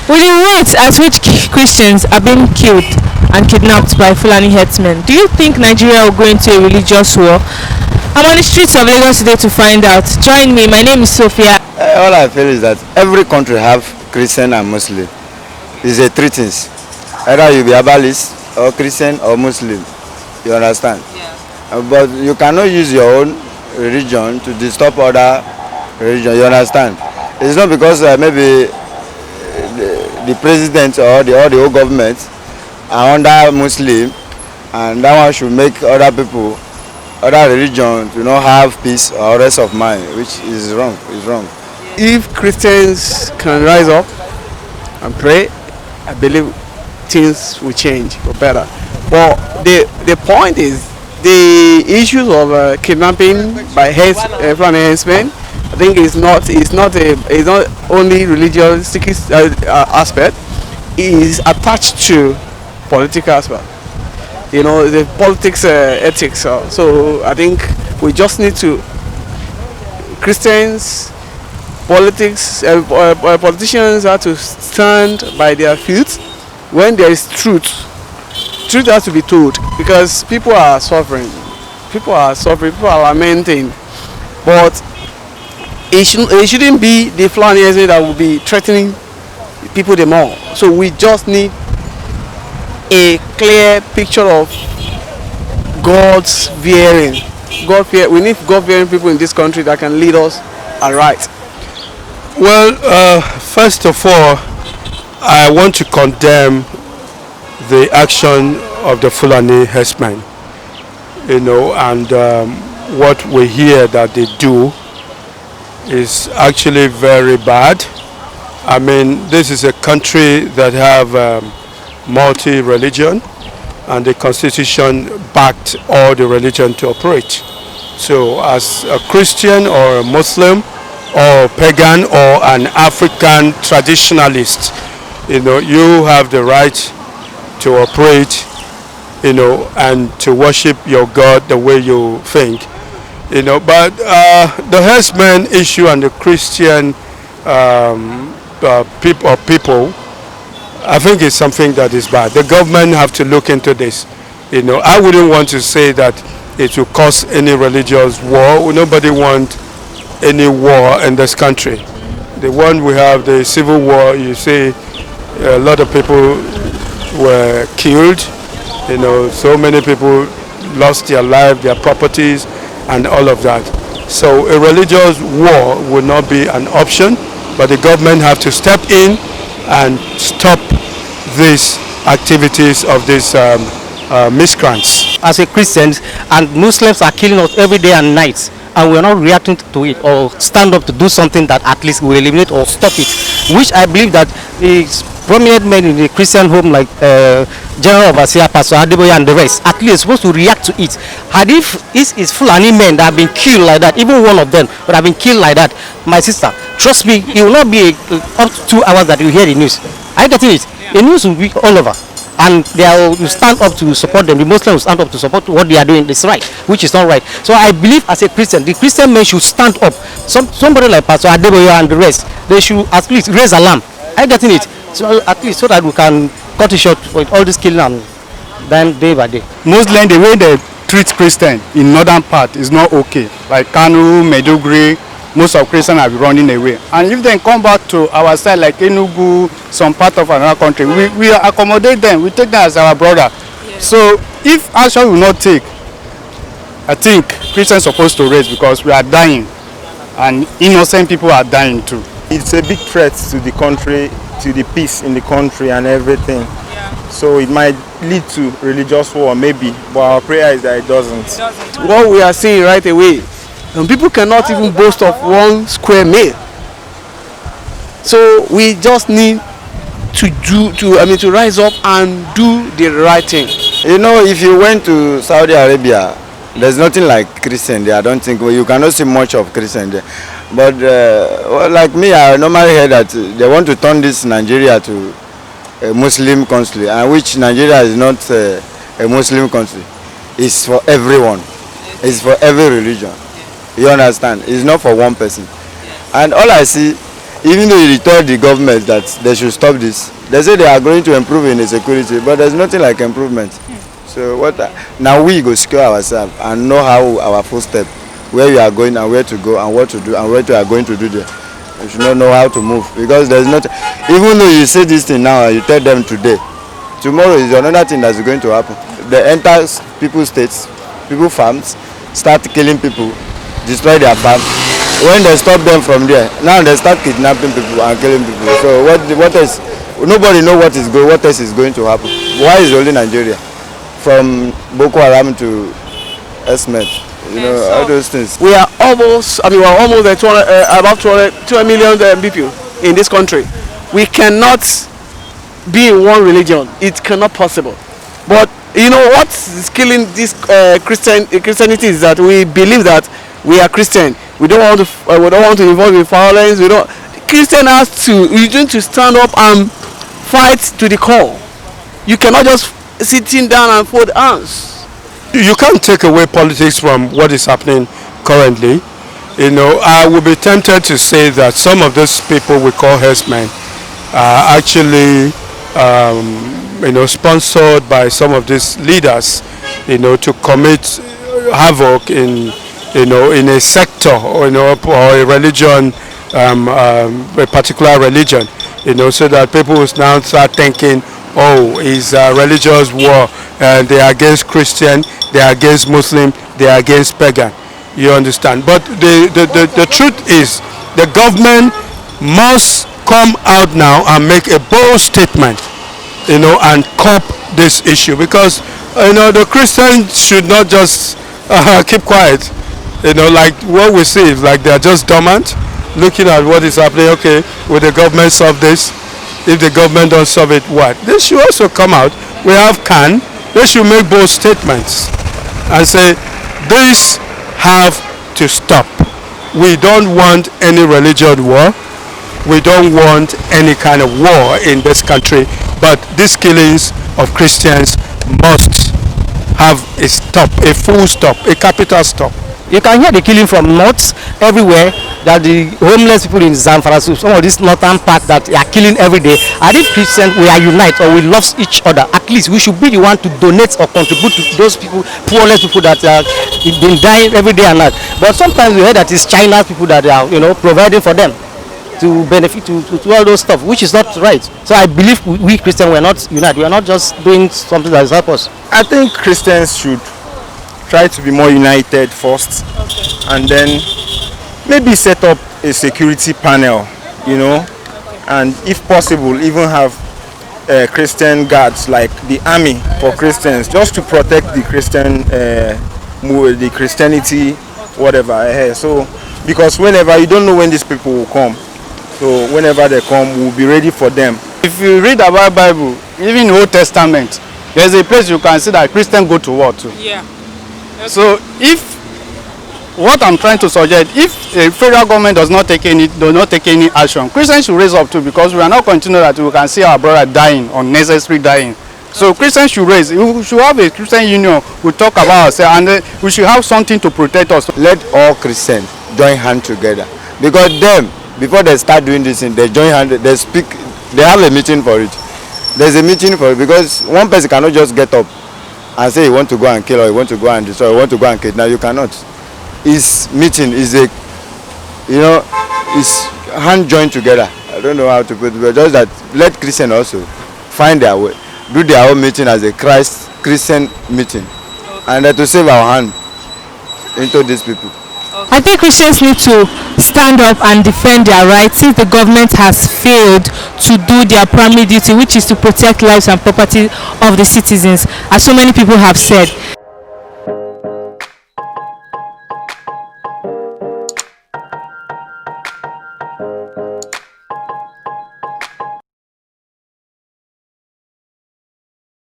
With the rates at which Christians are being killed and kidnapped by Fulani-herdsmen, do you think Nigeria will go into a religious war? I'm on the streets of Lagos today to find out. Join me. My name is Sophia. All I feel is that every country have Christian and Muslim. It's a three things. Either you be Abalist or Christian or Muslim. You understand? Yeah. But you cannot use your own religion to disturb other religion. You understand? It's not because maybe the president or the whole government are under Muslim, and that one should make other people, other religion, to not have peace or rest of mind, which is wrong. Is wrong. If Christians can rise up and pray, I believe things will change for better. But the point is, the issues of kidnapping by Fulani-herdsmen, I think it's not only religious aspect. It is attached to political aspect. You know, the politics ethics. So I think we just need to Christians, politicians have to stand by their feet when there is truth. Truth has to be told because people are suffering. People are lamenting, but it shouldn't be the Fulani that will be threatening people the more. So we just need a clear picture of God's fearing. We need God-fearing people in this country that can lead us aright. Well, first of all, I want to condemn the action of the Fulani-herdsmen. You know, and what we hear that they do is actually very bad. I mean, this is a country that have multi-religion, and the constitution backed all the religion to operate. So as a Christian or a Muslim or pagan or an African traditionalist, you know, you have the right to operate, you know, and to worship your God the way you think. You know, but the herdsmen issue and the Christian people, I think it's something that is bad. The government have to look into this. You know, I wouldn't want to say that it will cause any religious war. Nobody wants any war in this country. The one we have, the civil war, you see a lot of people were killed. You know, so many people lost their life, their properties, and all of that. So a religious war would not be an option, but the government have to step in and stop these activities of these miscreants. As a Christians, and Muslims are killing us every day and night, and we're not reacting to it or stand up to do something that at least will eliminate or stop it, which I believe that is prominent men in the Christian home like General Overseer, Pastor Adeboye and the rest, at least supposed to react to it. And if it is Fulani men that have been killed like that, even one of them would have been killed like that, my sister, trust me, it will not be up to 2 hours that you hear the news. Are you getting it? The news will be all over. And they will stand up to support them. The Muslims will stand up to support what they are doing. It's right, which is not right. So I believe as a Christian, the Christian men should stand up. Somebody like Pastor Adeboye and the rest, they should at least raise alarm. Are you getting it? So at least so that we can cut it short with all this killing and then day by day. Muslim, the way they treat Christian in northern part is not okay. Like Kanu, Meduguri, most of Christians are running away. And if they come back to our side like Enugu, some part of another country, we accommodate them, we take them as our brother. Yeah. So if action will not take, I think Christians are supposed to raise because we are dying and innocent people are dying too. It's a big threat to the country, to the peace in the country and everything. Yeah. So it might lead to religious war maybe, but our prayer is that it doesn't. What we are seeing right away, and people cannot even boast of 1 square meal. So we just need to rise up and do the right thing. You know, if you went to Saudi Arabia, there's nothing like Christian there. I don't think you cannot see much of Christian there. But well, like me, I normally hear that they want to turn this Nigeria to a Muslim country, and which Nigeria is not a Muslim country. It's for everyone. It's for every religion. You understand? It's not for one person. And all I see, even though you told the government that they should stop this, they say they are going to improve in the security, but there's nothing like improvement. So now we go secure ourselves and know how our footstep, where we are going and where to go and what to do and what we are going to do there. You should not know how to move, because there's not, even though you say this thing now and you tell them today, tomorrow is another thing that's going to happen. They enter people's states, people's farms, start killing people, destroy their farms. When they stop them from there, now they start kidnapping people and killing people. So what else? Nobody knows what else is going to happen. Why is only Nigeria? From Boko Haram to Esmet, all those things. We are almost, we are almost at about 200 million people in this country. We cannot be in one religion. It cannot possible. But you know what is killing this Christianity is that we believe that we are Christian. We don't want to involve in violence. Christian has to. You need to stand up and fight to the core. You cannot just sitting down and fold arms. You can't take away politics from what is happening currently. I would be tempted to say that some of those people we call herdsmen are actually sponsored by some of these leaders, to commit havoc in a sector or a religion, a particular religion, so that people will now start thinking, oh, it's a religious war, they are against Christian, they are against Muslim, they are against pagan. You understand? But the truth is, the government must come out now and make a bold statement, and cop this issue, because the Christians should not just keep quiet. Like what we see is like they are just dormant, looking at what is happening. Okay, will the government solve this? If the government don't solve it, what? They should also come out. We have CAN. They should make bold statements and say, this have to stop. We don't want any religion war. We don't want any kind of war in this country. But these killings of Christians must have a stop, a full stop, a capital stop. You can hear the killing from north everywhere, that the homeless people in Zamfara, so some of this northern part that are killing every day. And if Christians, we are united or we love each other, at least we should be the one to donate or contribute to those people, poorless people that are been dying every day and night. But sometimes we hear that it's China's people that are providing for them to benefit to all those stuff, which is not right. So I believe we Christians, we are not united. We are not just doing something that is help us. I think Christians should try to be more united first, and then maybe set up a security panel, and if possible even have Christian guards like the army for Christians, just to protect the Christianity, whatever. So because whenever you don't know when these people will come, so whenever they come, we'll be ready for them. If you read about Bible, even Old Testament, there's a place you can see that Christians go to war too. Yeah. Okay. So if what I'm trying to suggest, if the federal government does not take any action, Christians should raise up too, because we are not continuing that we can see our brother dying, unnecessary dying. So Christians should raise. We should have a Christian union. We talk about ourselves, and we should have something to protect us. Let all Christians join hands together, because them, before they start doing this thing, they join hands, they speak, they have a meeting for it. There's a meeting for it, because one person cannot just get up and say he want to go and kill, or he want to go and destroy, or he want to go and kidnap. You cannot. His meeting is is hand joined together. I don't know how to put it, but just that let Christians also find their way, do their own meeting as a Christian meeting, and to save our hand into these people. I think Christians need to stand up and defend their rights, since the government has failed to do their primary duty, which is to protect lives and property of the citizens, as so many people have said.